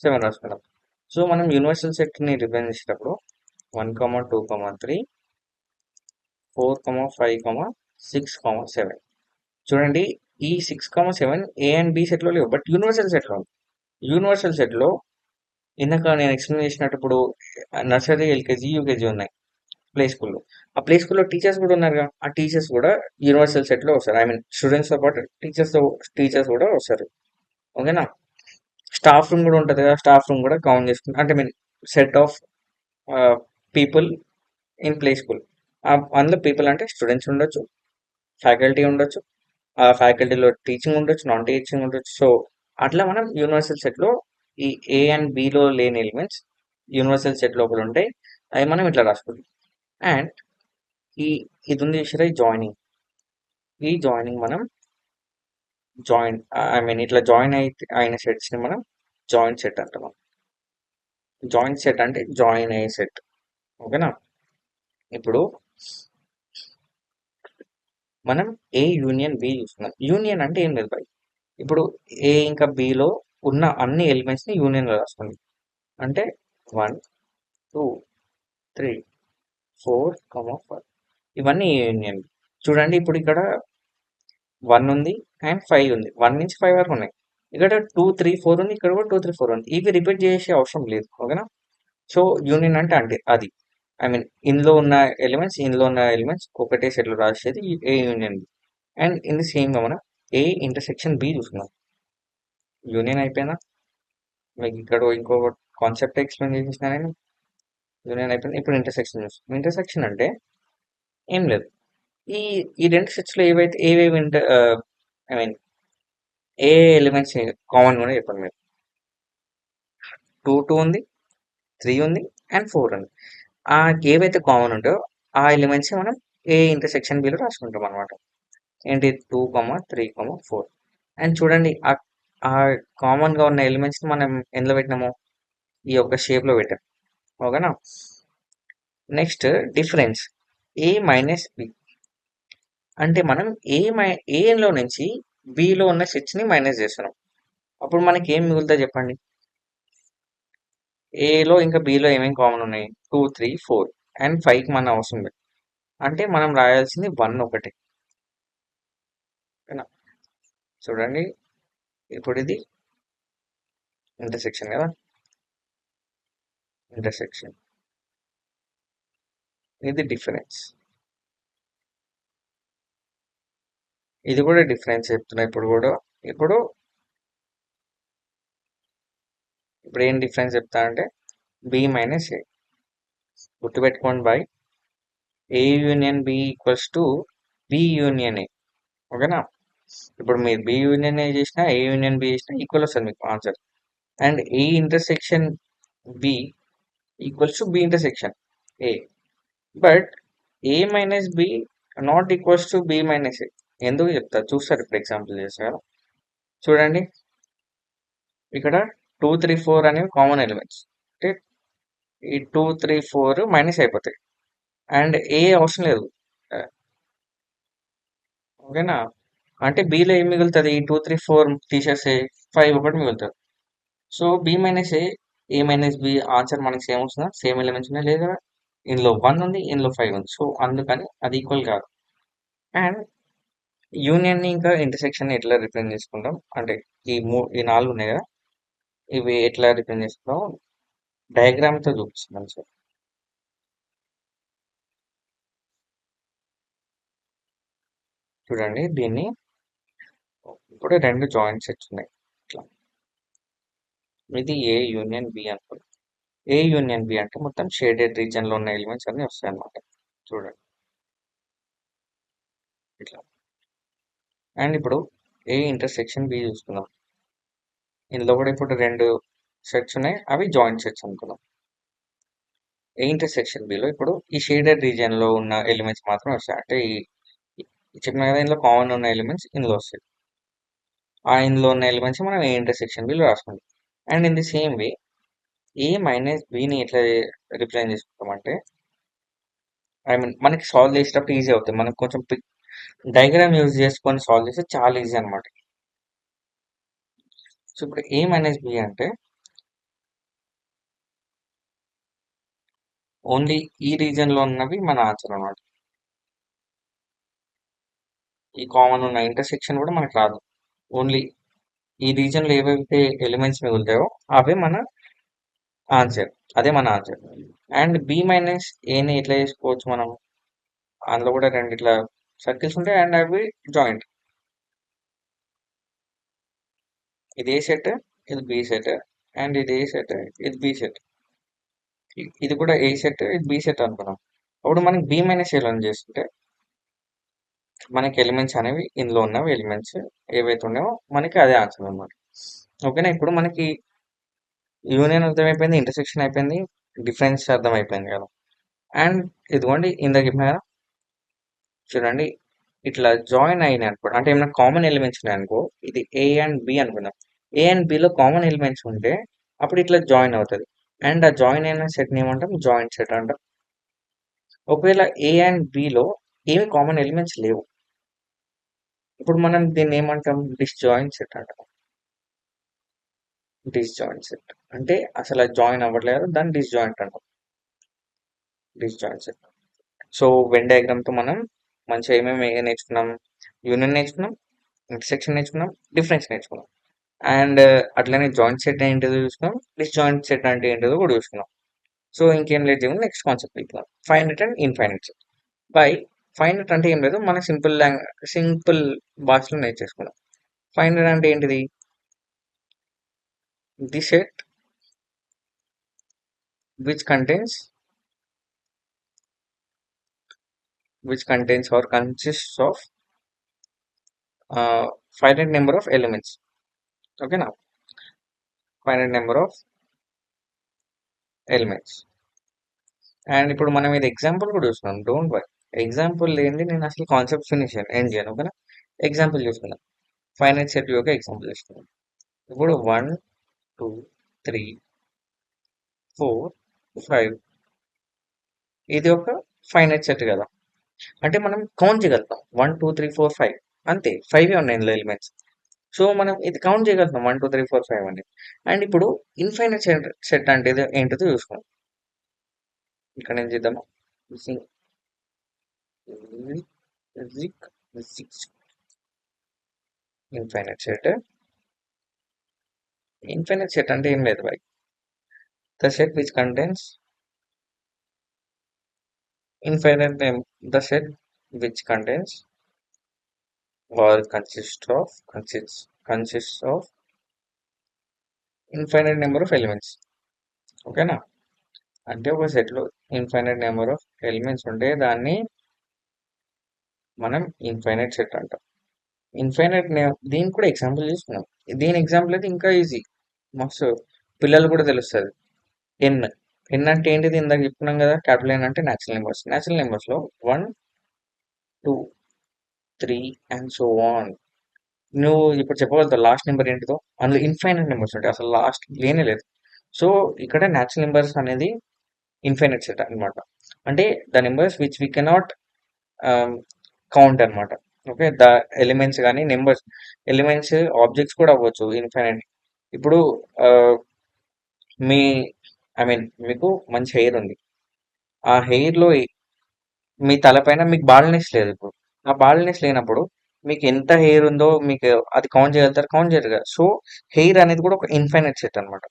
7 రాసుకుందాం. సో మనం యూనివర్సల్ సెట్ని రిప్రజెంట్ చేసేటప్పుడు 1, 2, 3, 4, 5, 6, 7. చూడండి, ఈ 6, 7 ఏ అండ్ బి సెట్లో లేవు, బట్ యూనివర్సల్ సెట్లో ఉంది. యూనివర్సల్ సెట్లో ఇందాక నేను ఎక్స్ప్లెయిన్ చేసినప్పుడు నర్సరీ, ఎల్కేజీ, యూకేజీ ఉన్నాయి ప్లే స్కూల్లో. ఆ ప్లే స్కూల్లో టీచర్స్ కూడా ఉన్నారుగా, ఆ టీచర్స్ కూడా యూనివర్సల్ సెట్లో వస్తారు. ఐ మీన్ స్టూడెంట్స్తో పాటు టీచర్స్ కూడా వస్తారు. ఓకేనా? స్టాఫ్ రూమ్ కూడా ఉంటుంది కదా, స్టాఫ్ రూమ్ కూడా కౌంట్ చేసుకుంటాం. అంటే mean set of people in play school. అందులో పీపుల్ అంటే స్టూడెంట్స్ ఉండొచ్చు, ఫ్యాకల్టీ ఉండొచ్చు, ఆ ఫ్యాకల్టీలో టీచింగ్ ఉండొచ్చు, నాన్ టీచింగ్ ఉండొచ్చు. సో అట్లా మనం యూనివర్సల్ సెట్లో ఈ ఏ అండ్ బిలో లేని ఎలిమెంట్స్ యూనివర్సల్ సెట్ లోపల ఉంటాయి. అవి మనం ఇట్లా రాసుకుంటాం. అండ్ ఈ ఇది ఉంది చూసారా, ఈ జాయినింగ్ మనం ఐ మీన్ ఇట్లా జాయిన్ అయిన సెట్స్ని మనం జాయింట్ సెట్ అంటాం. జాయింట్ సెట్ అంటే జాయిన్ అయ్యే సెట్. ఓకేనా? ఇప్పుడు మనం ఏ యూనియన్ బి చూస్తున్నాం. యూనియన్ అంటే ఏం లేదు బై, ఇప్పుడు ఏ ఇంకా బిలో ఉన్న అన్ని ఎలిమెంట్స్ని యూనియన్లో రాసుకోండి. అంటే 1, 2, 3, 4, 5 ఇవన్నీ యూనియన్. చూడండి, ఇప్పుడు ఇక్కడ 1 ఉంది అండ్ 5 ఉంది. 1 నుంచి 5 వరకు ఉన్నాయి. ఇక్కడ 2, 3, 4 ఉంది. ఇక్కడ కూడా 2, 3, 4 ఉంది. ఇవి రిపీట్ చేసే అవసరం లేదు. ఓకేనా? సో యూనియన్ అంటే అది. ఐ మీన్ ఇందులో ఉన్న ఎలిమెంట్స్ ఒకటే సెట్లో రాసేది A union B. And in the same గా మనం ఏ ఇంటర్సెక్షన్ బి చూస్తున్నాం. యూనియన్ అయిపోయిందా? మీకు ఇక్కడ ఇంకో కాన్సెప్ట్ ఎక్స్ప్లెయిన్ చేసేసిన నేను. యూనియన్ అయిపోయింది. ఇప్పుడు ఇంటర్సెక్షన్ చూస్తాం. ఇంటర్సెక్షన్ అంటే ఏం లేదు, ఈ ఈ రెండు సెట్స్లో ఏవేవి I mean A elements common కూడా చెప్పండి మీరు. 2 ఉంది, 3 ఉంది అండ్ 4 ఉంది. ఆ ఏవైతే కామన్ ఉంటాయో ఆ ఎలిమెంట్స్ మనం ఏ ఇంటర్సెక్షన్ బిలో రాసుకుంటాం అనమాట. ఏంటి, 2, 3, 4. అండ్ చూడండి, ఆ కామన్గా ఉన్న ఎలిమెంట్స్ మనం ఎందులో పెట్టినాము, ఈ యొక్క షేప్లో పెట్టాం. ఓకేనా? నెక్స్ట్ డిఫరెన్స్ ఏ మైనస్ బి. అంటే మనం ఏలో నుంచి బిలో ఉన్న సెట్స్ని మైనస్ చేస్తున్నాం. అప్పుడు మనకి ఏం మిగులుతుంది చెప్పండి. ఏలో ఇంకా బిలో ఏమేమి కామన్ ఉన్నాయి, 2, 3, 4 అండ్ 5కి మన అవసరం లేదు. అంటే మనం రాయాల్సింది 1 ఒకటి. ఓకేనా? చూడండి, ఇప్పుడు ఇది ఇంటర్సెక్షన్ కదా, ఇంటర్సెక్షన్, ఇది డిఫరెన్స్, ఇది కూడా డిఫరెన్స్ చెప్తున్నా. ఇప్పుడు ఇప్పుడు ఏం డిఫరెన్స్ చెప్తా అంటే బి మైనస్ ఏ. గుర్తుపెట్టుకోండి by A union B equals to B union A. ఓకేనా? ఇప్పుడు మీరు బి యూనియన్ ఏ చేసినా ఏ యూనియన్ బి చేసినా ఈక్వల్ వస్తుంది మీకు answer. And A intersection B equals to B intersection A. But A minus B not equals to B minus A. ఎందుకు చెప్తా చూస్తారు ఇప్పుడు ఎగ్జాంపుల్ చేస్తారు. చూడండి ఇక్కడ 2 3 4 అనేవి కామన్ ఎలిమెంట్స్. అంటే ఈ 2 3 4 మైనస్ అయిపోతాయి అండ్ ఏ అవసరం లేదు. ఓకేనా? అంటే బిలో ఏం మిగులుతుంది? 2 3 4 తీసేస్తే 5 ఒకటి మిగులుతుంది. సో బి మైనస్ ఏ మైనస్ బి ఆన్సర్ మనకి సేమ్ వస్తుందా? సేమ్ ఎలిమెంట్స్ ఉన్నాయి లేదా? ఇందులో 1 ఉంది, ఇందులో 5 ఉంది. సో అందుకని అది ఈక్వల్ కాదు. అండ్ యూనియన్ ని ఇంకా ఇంటర్సెక్షన్ ఎట్లా రిప్రజెంట్ చేసుకుంటాం అంటే ఈ 4 ఉన్నాయి కదా, ఇవి ఎట్లా రిప్రజెంట్ చేసుకుంటాం డయాగ్రామ్ తో చూపిస్తున్నాం సార్. చూడండి దీన్ని ఇప్పుడు 2 జాయింట్ సెట్స్ ఉన్నాయి ఇట్లా. ఇది ఏ యూనియన్ బి అనుకోండి. ఏ యూనియన్ బి అంటే మొత్తం షేడెడ్ రీజన్ లో ఉన్న ఎలిమెంట్స్ అన్ని వస్తాయి అన్నమాట. చూడండి ఇట్లా. అండ్ ఇప్పుడు ఏ ఇంటర్సెక్షన్ బి చూసుకుందాం. ఇందులో కూడా ఇప్పుడు 2 సెట్స్ ఉన్నాయి, అవి జాయింట్ సెట్స్ అనుకుందాం. ఏ ఇంటర్సెక్షన్ బిలో ఇప్పుడు ఈ షేడెడ్ రీజియన్ లో ఉన్న ఎలిమెంట్స్ మాత్రం వస్తాయి. అంటే చెప్పిన కదా ఇందులో కామన్ ఉన్న ఎలిమెంట్స్ ఇందులో వస్తాయి. ఆ ఇందులో ఉన్న ఎలిమెంట్స్ మనం ఏ ఇంటర్సెక్షన్ బిలో రాసుకుంటాం. And in the same way A minus బిని ఎట్లా రిప్రజెంట్ చేసుకుంటాం అంటే ఐ మీన్ మనకి సాల్వ్ చేసేటప్పుడు ఈజీ అవుతుంది. మనకు కొంచెం డయాగ్రామ్ యూజ్ చేసుకొని సాల్వ్ చేస్తే చాలా ఈజీ అనమాట. సో ఇప్పుడు ఏ మైనస్ బి అంటే ఓన్లీ ఈ రీజన్ లో ఉన్నవి మన ఆన్సర్ అనమాట. ఈ కామన్ ఉన్న ఇంటర్సెక్షన్ కూడా మనకు రాదు. ఓన్లీ ఈ రీజన్ లో ఏవైతే ఎలిమెంట్స్ మిగులుతాయో అవే మన ఆన్సర్. అదే మన ఆన్సర్. అండ్ బి మైనస్ ఏని ఎట్లా చేసుకోవచ్చు మనం? అందులో కూడా 2 ఇట్లా సర్కిల్స్ ఉంటాయి అండ్ అవి జాయింట్. ఇది ఏ సెట్, ఇది బి సెట్. అండ్ ఇది ఏ సెట్, ఇది బి సెట్. ఇది కూడా ఏ సెట్, ఇది బి సెట్ అనుకున్నాం. అప్పుడు మనకి బి మైనస్ ఏ చేస్తుంటే మనకి ఎలిమెంట్స్ అనేవి ఇందులో ఉన్నవి ఎలిమెంట్స్ ఏవైతే ఉన్నాయో మనకి అదే ఆన్సర్ అనమాట. ఓకేనా? ఇప్పుడు మనకి యూనియన్ అర్థమైపోయింది, ఇంటర్సెక్షన్ అయిపోయింది, డిఫరెన్స్ అర్థమైపోయింది కదా. అండ్ ఇదిగోండి ఇందాక చెప్పిన కదా, చూడండి ఇట్లా జాయిన్ అయినాయి అనుకో, అంటే ఏమైనా కామన్ ఎలిమెంట్స్ ఉన్నాయి అనుకో, ఇది ఏ అండ్ బి అనుకుందాం. ఏ అండ్ బిలో కామన్ ఎలిమెంట్స్ ఉంటే అప్పుడు ఇట్లా జాయిన్ అవుతుంది. అండ్ ఆ జాయిన్ అయిన సెట్ని ఏమంటాం? జాయింట్ సెట్ అంటాం. ఒకవేళ ఏ అండ్ బిలో ఏమి కామన్ ఎలిమెంట్స్ లేవు, ఇప్పుడు మనం దీన్ని ఏమంటాం? డిస్జాయింట్ సెట్ అంటాం. డిస్జాయింట్ సెట్ అంటే అసలు జాయిన్ అవ్వట్లేదు, దాన్ని డిస్జాయింట్ అంటాం. Disjoint set. So Venn diagram తో మనం మంచిగా ఏమేమి నేర్చుకున్నాం? యూనియన్ నేర్చుకున్నాం, ఇంటర్సెక్షన్ నేర్చుకున్నాం, డిఫరెన్స్ నేర్చుకున్నాం. అండ్ అట్లనే జాయింట్ సెట్ ఏంటిదో చూసుకున్నాం, డిస్జాయింట్ సెట్ అంటే ఏంటిదో కూడా చూసుకున్నాం. సో ఇంకేం లేదు జీవన్, నెక్స్ట్ కాన్సెప్ట్ వెళ్తున్నాం. Finite and infinite set. By finite అంటే ఏం లేదు, మన సింపుల్ భాషలో నేర్చేసుకున్నాం. ఫైనైట్ అంటే ఏంటిది? The set which contains or consists of finite number of elements. Okay, now finite number of elements. And ఇప్పుడు మనం ఇది ఎగ్జాంపుల్ కూడా చూస్తున్నాం. డోంట్ వరీ, ఎగ్జాంపుల్ లేనిది నేను అసలు కాన్సెప్ట్ ఫినిష్ ఎండ్ చేయను. ఓకేనా? ఎగ్జాంపుల్ చూసుకుందాం. ఫైనైట్ సెట్ యొక్క ఎగ్జాంపుల్ చూసుకుందాం. ఇప్పుడు 1 2 3 4 5 ఇది ఒక ఫైనైట్ సెట్ కదా. అంటే మనం కౌంట్ చేయగలుగుతాం 1 2 3 4 5 అంతే. 5 ఉన్నాయి ఇందులో ఎలిమెంట్స్. సో మనం ఇది కౌంట్ చేయగలుగుతాం 1 2 3 4 5 అని. అండ్ ఇప్పుడు ఇన్ఫైనైట్ సెట్ అంటే ఏంటిదో చూసుకోండి. ఇక్కడ ఏం చేద్దాము? Infinite set. ఇన్ఫైనైట్ సెట్ అంటే ఏం లేదు by the set which contains infinite name the set which contains or consists of infinite number of elements. ఓకేనా? అంటే ఒక సెట్లో ఇన్ఫైనైట్ నెంబర్ ఆఫ్ ఎలిమెంట్స్ ఉంటే దాన్ని మనం ఇన్ఫైనైట్ సెట్ అంటాం. ఇన్ఫైనైట్ దీనికి కూడా ఎగ్జాంపుల్ తీసుకున్నాం. దీని ఎగ్జాంపుల్ అయితే ఇంకా ఈజీ, మస్తు పిల్లలు కూడా తెలుస్తుంది. ఎన్ ఎన్ అంటే ఏంటిది? ఇందాక చెప్పుకున్నాం కదా, క్యాపిటల్ ఎన్ అంటే న్యాచురల్ నెంబర్స్. న్యాచురల్ నెంబర్స్లో 1, 2, 3 అండ్ సో ఆన్. నువ్వు ఇప్పుడు చెప్పగలుగుతావు లాస్ట్ నెంబర్ ఏంటిదో. అందులో ఇన్ఫైనైట్ నెంబర్స్ ఉంటాయి, అసలు లాస్ట్ లేనే లేదు. సో ఇక్కడ న్యాచురల్ నెంబర్స్ అనేది ఇన్ఫైనైట్ సెట్ అనమాట. అంటే the numbers which we cannot count అనమాట. ఓకే, ద ఎలిమెంట్స్ కానీ నెంబర్స్, ఎలిమెంట్స్ ఆబ్జెక్ట్స్ కూడా అవ్వచ్చు ఇన్ఫైనైట్. ఇప్పుడు మీ ఐ మీన్ మీకు మంచి హెయిర్ ఉంది. ఆ హెయిర్లో మీ తలపైన మీకు బాల్నెస్ లేదు. ఇప్పుడు ఆ బాల్నెస్ లేనప్పుడు మీకు ఎంత హెయిర్ ఉందో మీకు అది కౌంట్ చేయగలుగుతారు? కౌంట్ చేయరు కదా. సో హెయిర్ అనేది కూడా ఒక ఇన్ఫైనైట్ సెట్ అనమాట.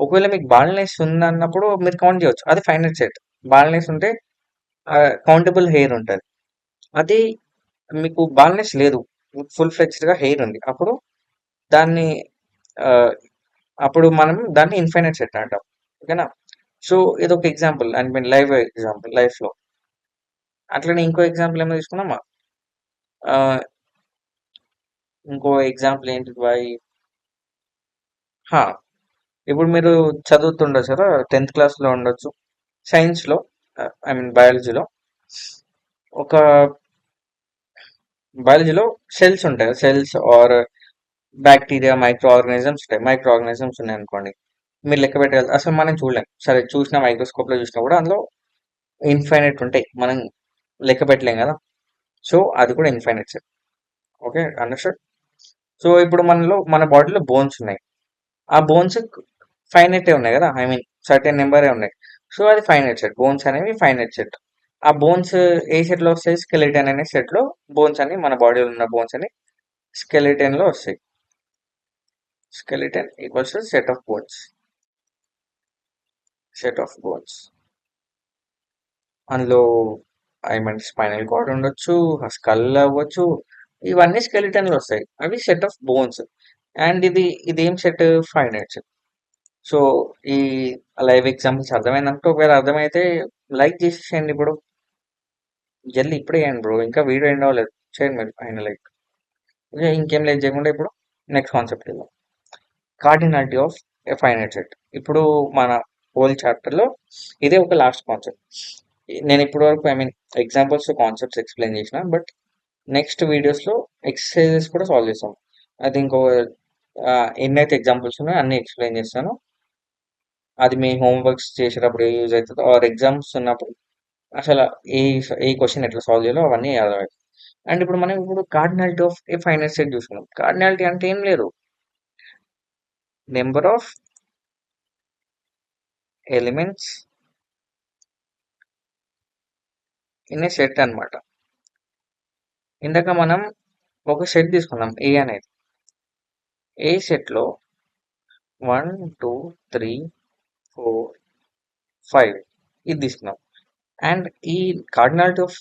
ఒకవేళ మీకు బాల్నెస్ ఉందన్నప్పుడు మీరు కౌంట్ చేయవచ్చు, అది ఫైనైట్ సెట్. బాల్నెస్ ఉంటే కౌంటబుల్ హెయిర్ ఉంటుంది. అది మీకు బాల్నెస్ లేదు, ఫుల్ ఫ్లెడ్జ్డ్గా హెయిర్ ఉంది, అప్పుడు దాన్ని ఆ, అప్పుడు మనం దాన్ని ఇన్ఫైనైట్ సెట్ అంటాం. ఓకేనా? సో ఇది ఒక example, I mean live example లైఫ్లో. అట్లనే ఇంకో ఎగ్జాంపుల్ ఏమో తీసుకున్నామా, ఆ, ఇంకో ఎగ్జాంపుల్ ఏంటి బాయ్? హా, ఇప్పుడు మీరు చదువుతుండొచ్చు కదా, 10th క్లాస్లో ఉండొచ్చు. సైన్స్లో, ఐ మీన్ బయాలజీలో, ఒక బయాలజీలో సెల్స్ ఉంటాయి. Cells or bacteria, micro organisms ఉంటాయి. మైక్రో ఆర్గానిజమ్స్ ఉన్నాయి అనుకోండి, మీరు లెక్క పెట్టగలరు. అసలు మనం చూడలేం, సరే చూసిన మైక్రోస్కోప్లో చూసినా కూడా అందులో ఇన్ఫైనైట్ ఉంటాయి, మనం లెక్క పెట్టలేం కదా. సో అది కూడా infinite set. Okay, understand? So ఇప్పుడు మన బాడీలో బోన్స్ ఉన్నాయి. ఆ బోన్స్ ఫైనైట్ ఉన్నాయి కదా, ఐ మీన్ సర్టెన్ నెంబరే ఉన్నాయి. సో అది ఫైనైట్ సెట్. బోన్స్ అనేవి ఫైనైట్ సెట్. ఆ బోన్స్ ఏ సెట్లో వస్తాయి? స్కెలిటన్ అనే సెట్లో బోన్స్ అని, మన బాడీలో ఉన్న బోన్స్ అని స్కెలిటన్లో వస్తాయి. Skeleton equals to set of bones. Set of bones అందులో ఐ మీన్ స్పైనల్ కార్డ్ ఉండొచ్చు, స్కల్ అవ్వచ్చు, ఇవన్నీ స్కెలిటన్లో వస్తాయి, అవి సెట్ ఆఫ్ బోన్స్. అండ్ ఇదేం సెట్? Finite set. సో ఈ లైవ్ ఎగ్జాంపుల్స్ అర్థమైందంటే, ఒకవేళ అర్థమైతే లైక్ చేసేసేయండి ఇప్పుడు, జల్దీ ఇప్పుడే చేయండి బ్రో, ఇంకా వీడియో ఎండ్ అవ్వలేదు, చేయండి మీరు ఆయన లైక్. ఓకే, ఇంకేం లేదు చేయకుండా ఇప్పుడు నెక్స్ట్ కాన్సెప్ట్ వెళ్దాం. Cardinality of a finite set. ఇప్పుడు మన హోల్ చాప్టర్లో ఇదే ఒక లాస్ట్ కాన్సెప్ట్. నేను ఇప్పటి వరకు I mean examples, concepts explain చేసిన, బట్ నెక్స్ట్ వీడియోస్లో ఎక్సర్సైజెస్ కూడా సాల్వ్ చేస్తాం. అది ఇంకో ఎన్నైతే ఎగ్జాంపుల్స్ ఉన్నాయో అన్ని ఎక్స్ప్లెయిన్ చేస్తాను. అది మీ హోంవర్క్స్ చేసేటప్పుడు యూజ్ అవుతుంది, ఆర్ ఎగ్జామ్స్ ఉన్నప్పుడు అసలు ఏ క్వశ్చన్ ఎట్లా సాల్వ్ చేయాలో అవన్నీ అర్థమవుతుంది. అండ్ ఇప్పుడు మనం cardinality of A finite set చూసుకున్నాం. కార్డినాలిటీ అంటే ఏం లేదు, number of elements in a set అనమాట. ఇందాక మనం ఒక సెట్ తీసుకున్నాం ఏ అనేది. ఏ సెట్లో 1, 2, 3, 4, 5 ఇది తీసుకున్నాం. అండ్ ఈ కార్డినాలిటీ ఆఫ్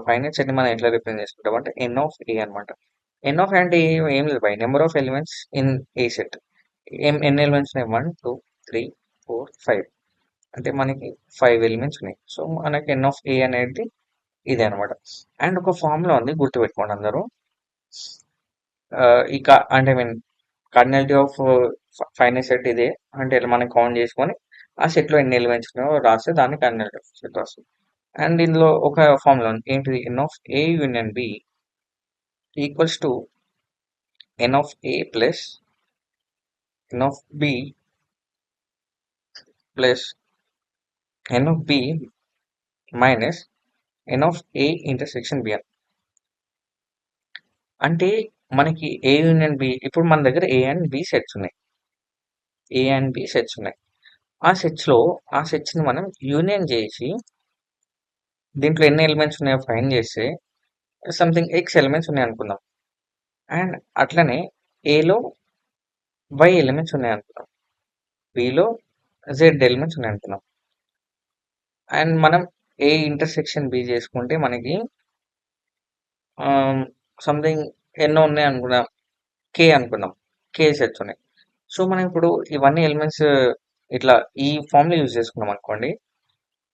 ఫైనైట్ సెట్ ని మనం ఎట్లా రిప్రజెంట్ చేసుకుంటాం అంటే ఎన్ ఆఫ్ ఏ అనమాట. ఎన్ ఆఫ్ అంటే ఏం లేదు by, number of elements in a set. ఎన్ని ఎలిమెంట్స్ ఉన్నాయి? 1, 2, 3, 4, 5. అంటే మనకి 5 ఎలిమెంట్స్ ఉన్నాయి. సో మనకి ఎన్ ఆఫ్ ఏ అనేది ఇదే అనమాట. అండ్ ఒక ఫార్ములా ఉంది, గుర్తుపెట్టుకోండి అందరూ. అంటే I mean cardinality of finite set ఇదే. అంటే ఇట్లా మనం కౌంట్ చేసుకొని ఆ సెట్లో ఎన్ని ఎలిమెంట్స్ ఉన్నాయో రాస్తే దాన్ని కార్డినాలిటీ ఆఫ్ సెట్ రాస్తుంది. అండ్ ఇందులో ఒక ఫార్ములా ఉంది, ఏంటిది? N of A union B equals to N of A plus N of B plus N of B minus N of A intersection B. అంటే మనకి ఏ యూనియన్ బి, ఇప్పుడు మన దగ్గర ఏ అండ్ బి సెట్స్ ఉన్నాయి. ఏ అండ్ బి సెట్స్ ఉన్నాయి. ఆ సెట్స్ని మనం యూనియన్ చేసి దీంట్లో ఎన్ని ఎలిమెంట్స్ ఉన్నాయో ఫైండ్ చేస్తే సంథింగ్ ఎక్స్ ఎలిమెంట్స్ ఉన్నాయి అనుకుందాం. అండ్ అట్లనే ఏలో వై ఎలిమెంట్స్ ఉన్నాయి అనుకుందాం, బిలో జెడ్ ఎలిమెంట్స్ ఉన్నాయి అనుకుందాం. అండ్ మనం ఏ ఇంటర్సెక్షన్ బి చేసుకుంటే మనకి సంథింగ్ ఎన్నో ఉన్నాయి అనుకున్నాం, కే అనుకున్నాం, కే సెట్స్ ఉన్నాయి. సో మనం ఇప్పుడు ఇవన్నీ ఎలిమెంట్స్ ఇట్లా ఈ ఫార్ములా యూజ్ చేసుకున్నాం అనుకోండి,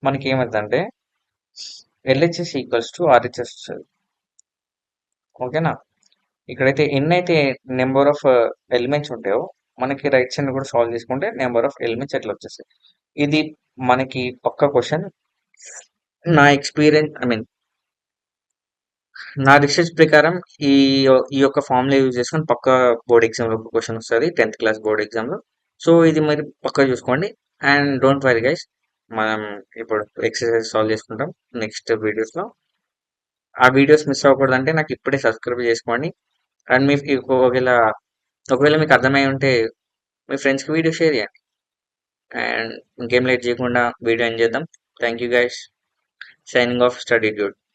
మనకి ఏమైందంటే ఎల్హెచ్ఎస్ ఈక్వల్స్ టు ఆర్హెచ్ఎస్ వస్తుంది. ఓకేనా? ఇక్కడైతే ఎన్నైతే నెంబర్ ఆఫ్ ఎలిమెంట్స్ ఉంటాయో మనకి రైట్ సైడ్ కూడా సాల్వ్ చేసుకుంటే నెంబర్ ఆఫ్ ఎలిమెంట్స్ ఎట్లా వచ్చేస్తాయి. ఇది మనకి పక్క క్వశ్చన్. నా ఎక్స్పీరియన్స్ ఐ మీన్ నా రీసెర్చ్ ప్రకారం ఈ ఈ యొక్క ఫార్ములా యూజ్ చేసుకొని పక్క బోర్డ్ ఎగ్జామ్లో ఒక క్వశ్చన్ వస్తుంది 10th క్లాస్ బోర్డ్ ఎగ్జామ్లో. సో ఇది మీరు పక్క చూసుకోండి. అండ్ డోంట్ వరీ గైస్, మనం ఇప్పుడు ఎక్సర్సైజ్ సాల్వ్ చేసుకుంటాం నెక్స్ట్ వీడియోస్లో. ఆ వీడియోస్ మిస్ అవ్వకూడదంటే నాకు ఇప్పుడే సబ్స్క్రైబ్ చేసుకోండి. అండ్ మీ ఒకవేళ మీకు అర్థమై ఉంటే మీ ఫ్రెండ్స్కి వీడియో షేర్ చేయండి. అండ్ ఇంకేం లేట్ చేయకుండా వీడియో ఎండ్ చేద్దాం. Thank you guys. Signing off study dude.